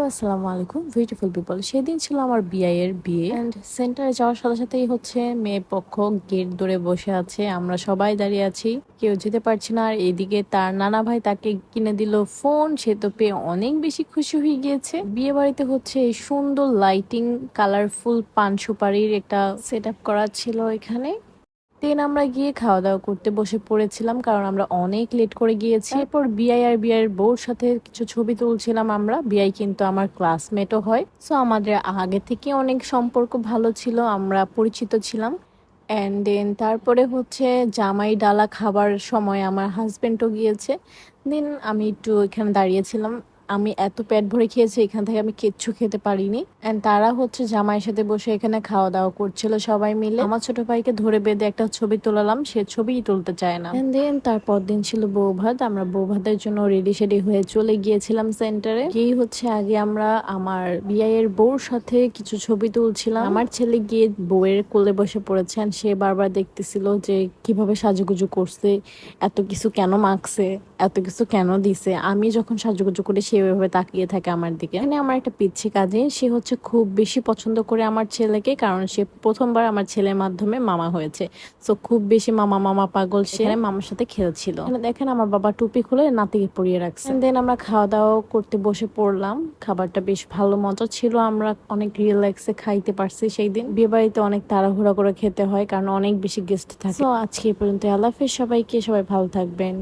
আসসালামু আলাইকুম beautiful people. সেদিন ছিল আমার বিয়ের বিয়ে এন্ড সেন্টারে যাওয়ার সাথে সাথেই হচ্ছে মেয়ে পক্ষ গেট ধরে বসে আছে, আমরা সবাই দাঁড়িয়ে আছি, কেউ যেতে পারছি না। আর এদিকে তার নানা ভাই তাকে কিনে দিল ফোন, সে তো পেয়ে অনেক বেশি খুশি হয়ে গিয়েছে। বিয়ে বাড়িতে হচ্ছে এই সুন্দর লাইটিং, কালারফুল পান সুপারির একটা সেট আপ করা ছিল এখানে। দেন আমরা গিয়ে খাওয়া দাওয়া করতে বসে পড়েছিলাম, কারণ আমরা অনেক লেট করে গিয়েছি। এরপর বিআই আর বিআইয়ের বউর সাথে কিছু ছবি তুলছিলাম আমরা। বিআই কিন্তু আমার ক্লাসমেটও হয়, সো আমাদের আগে থেকে অনেক সম্পর্ক ভালো ছিল, আমরা পরিচিত ছিলাম। অ্যান্ড দেন তারপরে হচ্ছে জামাই ডালা খাবার সময় আমার হাজবেন্ডও গিয়েছে। দেন আমি একটু এখানে দাঁড়িয়েছিলাম, আমি এত পেট ভরে খেয়েছি এখান থেকে আমি কিচ্ছু খেতে পারিনি। এন্ড তারা হচ্ছে জামাইয়ের সাথে বসে এখানে খাওয়া দাওয়া করছিল সবাই মিলে। আমার ছোট ভাইকে ধরে বেঁধে একটা ছবি তোলালাম, সে ছবিই তুলতে চায় না। এন্ড দেন তারপর দিন ছিল বউ ভাত, আমরা বউ ভাতের জন্য রেডি সেডি হয়ে চলে গিয়েছিলাম সেন্টারে। গিয়ে হচ্ছে আগে আমরা আমার বিয়ের বউর সাথে কিছু ছবি তুলছিলাম। আমার ছেলে গিয়ে বউয়ের কোলে বসে পড়েছে and সে বারবার দেখতেছিল যে কিভাবে সাজুগুজু করছে, এত কিছু কেন মাখছে, এত কিছু কেন দিছে। আমি যখন সাজুগুজু করি সে ওইভাবে তাকিয়ে থাকে আমার দিকে। মানে আমার একটা পিচ্ছি কাজিন, সে হচ্ছে খুব বেশি পছন্দ করে আমার ছেলেকে, কারণ সে প্রথমবার আমার ছেলের মাধ্যমে মামা হয়েছে। সো খুব বেশি মামা মামা পাগল, সে মামার সাথে খেলছিল। এখানে দেখেন আমার বাবা টুপি খুলে নাতিকে পরিয়ে রাখছে। দেন আমরা খাওয়া দাওয়া করতে বসে পড়লাম। খাবারটা বেশ ভালো মজা ছিল, আমরা অনেক রিল্যাক্সে খাইতে পারছি। সেই দিন বিয়ে বাড়িতে অনেক তাড়াহুড়া করে খেতে হয়, কারণ অনেক বেশি গেস্ট থাকে। তো আজকে এই পর্যন্ত, আল্লাহ হাফেজ সবাইকে, সবাই ভালো থাকবেন।